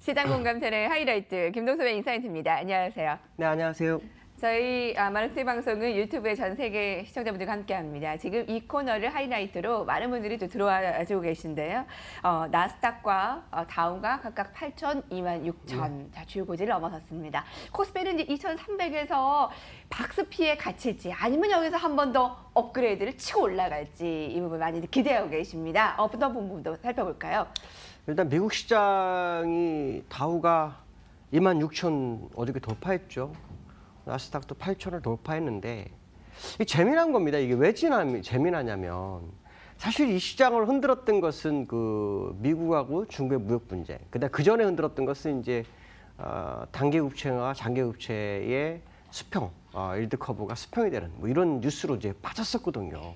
시장 공감대의 하이라이트 김동섭의 인사이트입니다. 안녕하세요. 네, 안녕하세요. 저희 마르티 방송은 유튜브에 전 세계 시청자분들과 함께합니다. 지금 이 코너를 하이라이트로 많은 분들이 또 들어와주고 계신데요. 나스닥과 다우가 각각 8천, 26,000 주요 고지를 넘어섰습니다. 코스피는 이제 2,300에서 박스피에 갇힐지 아니면 여기서 한 번 더 업그레이드를 치고 올라갈지 이 부분 많이 기대하고 계십니다. 어떤 부분도 살펴볼까요? 일단 미국 시장이 다우가 26,000 어저께 돌파했죠. 나스닥도 8,000을 돌파했는데 이 재미난 겁니다. 이게 왜 재미나냐면 사실 이 시장을 흔들었던 것은 그 미국하고 중국의 무역 분쟁. 근데 그 전에 흔들었던 것은 이제 단기 국채와 장기 국채의 수평, 일드 커브가 수평이 되는 뭐 이런 뉴스로 이제 빠졌었거든요.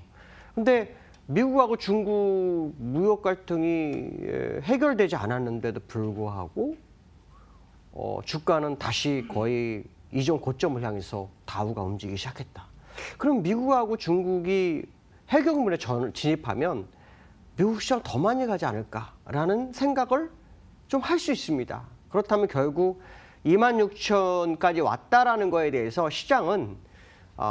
근데 미국하고 중국 무역 갈등이 해결되지 않았는데도 불구하고 주가는 다시 거의 이전 고점을 향해서 다우가 움직이기 시작했다. 그럼 미국하고 중국이 해결문에 진입하면 미국 시장 더 많이 가지 않을까라는 생각을 좀 할 수 있습니다. 그렇다면 결국 26,000까지 왔다라는 거에 대해서 시장은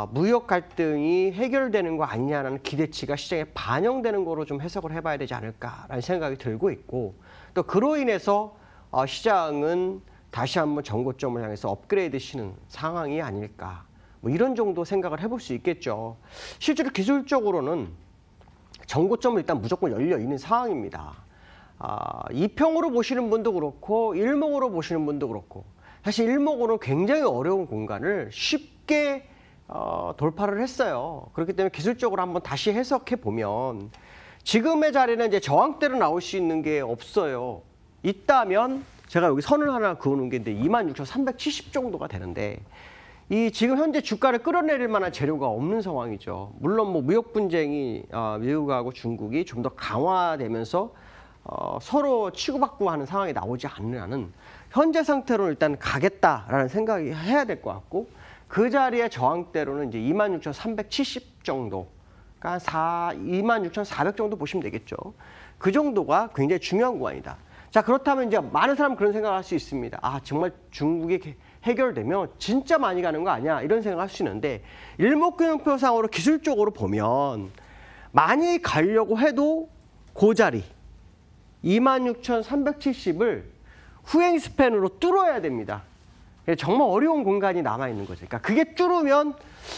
무역 갈등이 해결되는 거 아니냐는 기대치가 시장에 반영되는 거로 좀 해석을 해봐야 되지 않을까라는 생각이 들고 있고, 또 그로 인해서 시장은 다시 한번 전고점을 향해서 업그레이드 시는 상황이 아닐까, 뭐 이런 정도 생각을 해볼 수 있겠죠. 실제로 기술적으로는 전고점은 일단 무조건 열려 있는 상황입니다. 이평으로 보시는 분도 그렇고 일목으로 보시는 분도 그렇고, 사실 일목으로는 굉장히 어려운 공간을 쉽게 돌파를 했어요. 그렇기 때문에 기술적으로 한번 다시 해석해 보면 지금의 자리는 이제 저항대로 나올 수 있는 게 없어요. 있다면 제가 여기 선을 하나 그어놓은 게 26,370 정도가 되는데, 이 지금 현재 주가를 끌어내릴 만한 재료가 없는 상황이죠. 물론 뭐 무역 분쟁이 미국하고 중국이 좀 더 강화되면서 서로 치고받고 하는 상황이 나오지 않는 한은 현재 상태로는 일단 가겠다라는 생각이 해야 될 것 같고, 그 자리의 저항대로는 이제 26,370 정도, 그러니까 26,400 정도 보시면 되겠죠. 그 정도가 굉장히 중요한 구간이다. 자, 그렇다면 이제 많은 사람은 그런 생각을 할 수 있습니다. 정말 중국이 해결되면 진짜 많이 가는 거 아니야? 이런 생각을 할 수 있는데, 일목균형표상으로 기술적으로 보면 많이 가려고 해도 그 자리 26,370을 후행 스팬으로 뚫어야 됩니다. 정말 어려운 공간이 남아있는 거죠. 그러니까 그게 뚫으면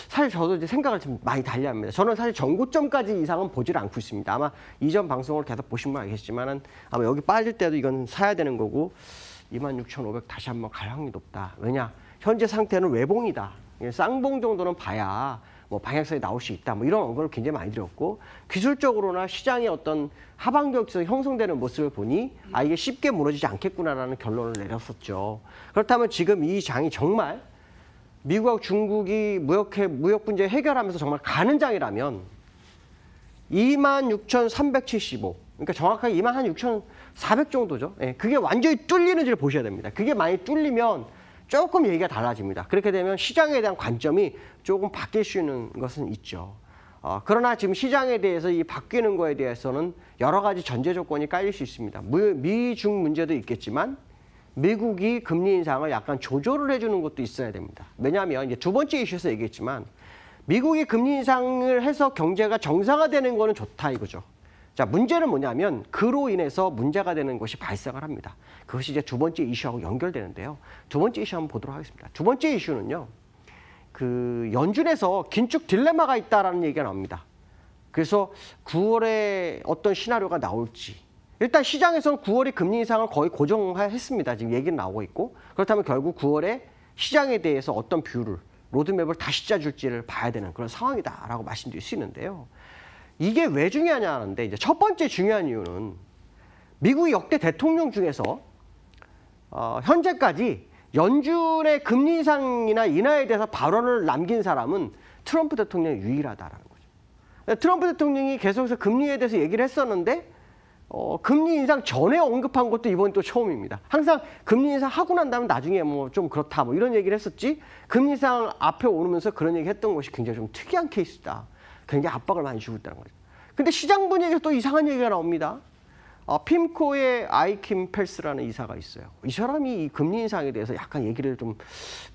사실 저도 이제 생각을 좀 많이 달리합니다. 저는 사실 전고점까지 이상은 보지를 않고 있습니다. 아마 이전 방송을 계속 보신 분 알겠지만은 아마 여기 빠질 때도 이건 사야 되는 거고, 26,500 다시 한번 갈 확률이 높다. 왜냐? 현재 상태는 외봉이다. 쌍봉 정도는 봐야 뭐 방향성이 나올 수 있다. 뭐 이런 언급을 굉장히 많이 드렸고, 기술적으로나 시장의 어떤 하방격에서 형성되는 모습을 보니 이게 쉽게 무너지지 않겠구나라는 결론을 내렸었죠. 그렇다면 지금 이 장이 정말 미국하고 중국이 무역 분쟁 해결하면서 정말 가는 장이라면 26,375, 그러니까 정확하게 26,400 정도죠. 그게 완전히 뚫리는지를 보셔야 됩니다. 그게 많이 뚫리면 조금 얘기가 달라집니다. 그렇게 되면 시장에 대한 관점이 조금 바뀔 수 있는 것은 있죠. 그러나 지금 시장에 대해서 이 바뀌는 거에 대해서는 여러 가지 전제 조건이 깔릴 수 있습니다. 미중 문제도 있겠지만 미국이 금리 인상을 약간 조절을 해주는 것도 있어야 됩니다. 왜냐하면 이제 두 번째 이슈에서 얘기했지만 미국이 금리 인상을 해서 경제가 정상화되는 거는 좋다 이거죠. 자, 문제는 뭐냐면 그로 인해서 문제가 되는 것이 발생을 합니다. 그것이 이제 두 번째 이슈하고 연결되는데요. 두 번째 이슈 한번 보도록 하겠습니다. 두 번째 이슈는요, 그 연준에서 긴축 딜레마가 있다라는 얘기가 나옵니다. 그래서 9월에 어떤 시나리오가 나올지, 일단 시장에서는 9월에 금리 인상을 거의 고정했습니다. 지금 얘기는 나오고 있고, 그렇다면 결국 9월에 시장에 대해서 어떤 뷰를, 로드맵을 다시 짜줄지를 봐야 되는 그런 상황이다라고 말씀드릴 수 있는데요. 이게 왜 중요하냐 하는데, 이제 첫 번째 중요한 이유는 미국 역대 대통령 중에서 현재까지 연준의 금리 인상이나 인하에 대해서 발언을 남긴 사람은 트럼프 대통령이 유일하다라는 거죠. 트럼프 대통령이 계속해서 금리에 대해서 얘기를 했었는데 금리 인상 전에 언급한 것도 이번 또 처음입니다. 항상 금리 인상 하고 난 다음에 나중에 뭐 좀 그렇다 뭐 이런 얘기를 했었지, 금리 인상 앞에 오르면서 그런 얘기 했던 것이 굉장히 좀 특이한 케이스다. 굉장히 압박을 많이 주고 있다는 거죠. 근데 시장 분위기에서 또 이상한 얘기가 나옵니다. 핌코의 아이킴 펠스라는 이사가 있어요. 이 사람이 이 금리 인상에 대해서 약간 얘기를 좀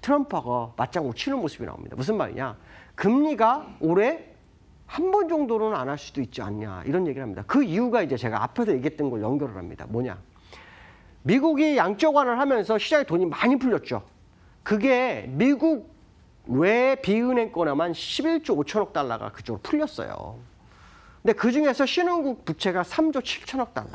트럼프하고 맞장구 치는 모습이 나옵니다. 무슨 말이냐? 금리가 올해 한 번 정도는 안 할 수도 있지 않냐 이런 얘기를 합니다. 그 이유가 이제 제가 앞에서 얘기했던 걸 연결을 합니다. 뭐냐? 미국이 양적 완화를 하면서 시장에 돈이 많이 풀렸죠. 그게 미국 외 비은행권에만 11조 5천억 달러가 그쪽으로 풀렸어요. 근데 그중에서 신흥국 부채가 3조 7천억 달러.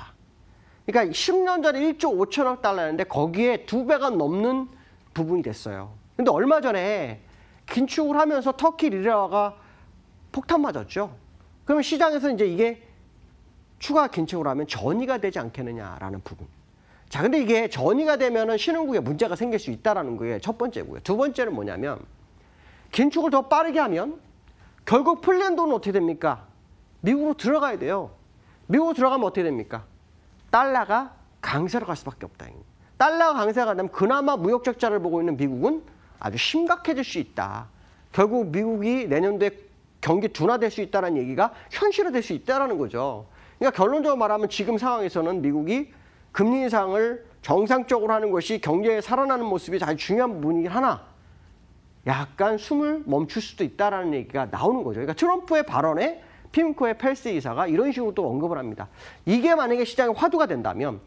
그러니까 10년 전에 1조 5천억 달러였는데 거기에 2배가 넘는 부분이 됐어요. 근데 얼마 전에 긴축을 하면서 터키 리라가 폭탄 맞았죠. 그러면 시장에서 이제 이게 추가 긴축을 하면 전이가 되지 않겠느냐라는 부분. 자, 근데 이게 전이가 되면은 신흥국에 문제가 생길 수 있다라는 게 첫 번째고요. 두 번째는 뭐냐면 긴축을 더 빠르게 하면 결국 풀린 돈은 어떻게 됩니까? 미국으로 들어가야 돼요. 미국으로 들어가면 어떻게 됩니까? 달러가 강세로 갈 수밖에 없다. 달러가 강세가 되면 그나마 무역 적자를 보고 있는 미국은 아주 심각해질 수 있다. 결국 미국이 내년도에 경기 둔화될 수 있다는 얘기가 현실화될 수 있다는 거죠. 그러니까 결론적으로 말하면 지금 상황에서는 미국이 금리 인상을 정상적으로 하는 것이 경제에 살아나는 모습이 아주 중요한 부분이긴 하나 약간 숨을 멈출 수도 있다는 얘기가 나오는 거죠. 그러니까 트럼프의 발언에 핌코의 펠스 이사가 이런 식으로 또 언급을 합니다. 이게 만약에 시장에 화두가 된다면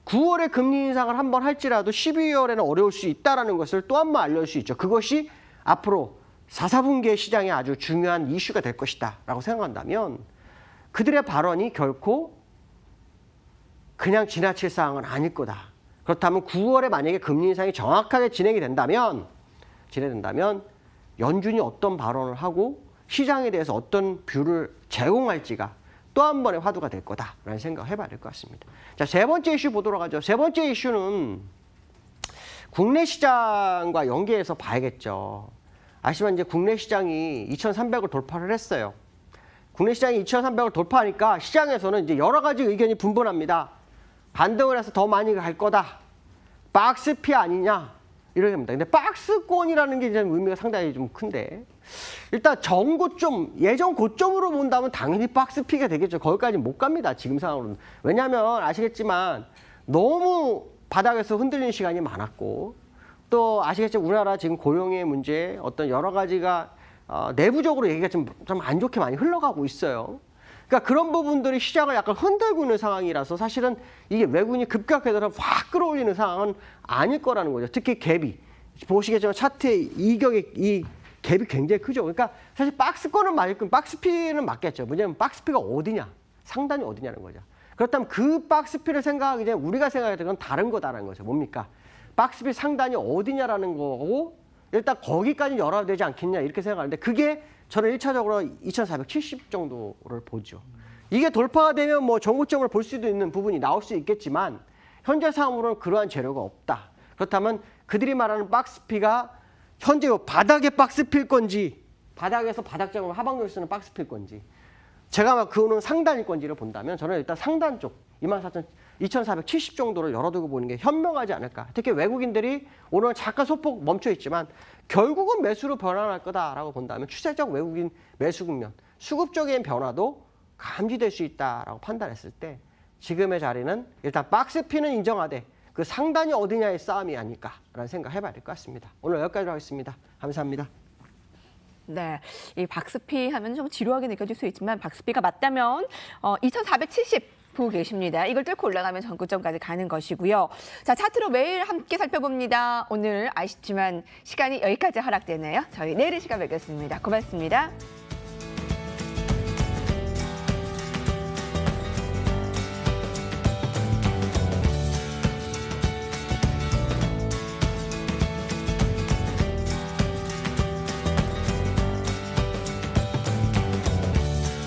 9월에 금리 인상을 한번 할지라도 12월에는 어려울 수 있다는 것을 또 한 번 알려줄 수 있죠. 그것이 앞으로 4, 4분기의 시장에 아주 중요한 이슈가 될 것이다 라고 생각한다면 그들의 발언이 결코 그냥 지나칠 사항은 아닐 거다. 그렇다면 9월에 만약에 금리 인상이 정확하게 진행이 된다면 연준이 어떤 발언을 하고 시장에 대해서 어떤 뷰를 제공할지가 또 한 번의 화두가 될 거다라는 생각을 해봐야 될 것 같습니다. 자, 세 번째 이슈 보도록 하죠. 세 번째 이슈는 국내 시장과 연계해서 봐야겠죠. 아시지만 이제 국내 시장이 2,300을 돌파를 했어요. 국내 시장이 2,300을 돌파하니까 시장에서는 이제 여러 가지 의견이 분분합니다. 반등을 해서 더 많이 갈 거다. 박스피 아니냐. 이렇게 합니다. 근데 박스권이라는 게 이제 의미가 상당히 좀 큰데 일단 전고점, 예전 고점으로 본다면 당연히 박스피가 되겠죠. 거기까지는 못 갑니다. 지금 상황으로는. 왜냐하면 아시겠지만 너무 바닥에서 흔들리는 시간이 많았고 또 아시겠지만 우리나라 지금 고용의 문제 어떤 여러 가지가 내부적으로 얘기가 좀 안 좋게 많이 흘러가고 있어요. 그러니까 그런 부분들이 시장을 약간 흔들고 있는 상황이라서 사실은 이게 외국인이 급격하게 확 끌어올리는 상황은 아닐 거라는 거죠. 특히 갭이 보시겠지만 차트의 이 갭이 굉장히 크죠. 그러니까 사실 박스권은 맞을 건 박스피는 맞겠죠. 뭐냐면 박스피가 어디냐, 상단이 어디냐는 거죠. 그렇다면 그 박스피를 생각하기 전에 우리가 생각했던 건 다른 거다라는 거죠. 뭡니까? 박스피 상단이 어디냐라는 거고 일단 거기까지 열어야 되지 않겠냐 이렇게 생각하는데 그게 저는 1차적으로 2,470 정도를 보죠. 이게 돌파가 되면 뭐 정고점을 볼 수도 있는 부분이 나올 수 있겠지만 현재 상황으로는 그러한 재료가 없다. 그렇다면 그들이 말하는 박스피가 현재 바닥에 박스필 건지 바닥에서 바닥장으로 하방을 쓰는 박스필 건지 제가 막 그거는 상단일 건지를 본다면 저는 일단 상단 쪽 24,470 정도를 열어두고 보는 게 현명하지 않을까. 특히 외국인들이 오늘 잠깐 소폭 멈춰 있지만 결국은 매수로 변환할 거다라고 본다면 추세적 외국인 매수 국면, 수급적인 변화도 감지될 수 있다라고 판단했을 때 지금의 자리는 일단 박스피는 인정하되 그 상단이 어디냐의 싸움이 아닐까라는 생각 해봐야 될 것 같습니다. 오늘 여기까지로 하겠습니다. 감사합니다. 네, 이 박스피 하면 좀 지루하게 느껴질 수 있지만 박스피가 맞다면 2,470 보고 계십니다. 이걸 뚫고 올라가면 전고점까지 가는 것이고요. 자, 차트로 매일 함께 살펴봅니다. 오늘 아쉽지만 시간이 여기까지 허락되네요. 저희 내일 이 시간 뵙겠습니다. 고맙습니다.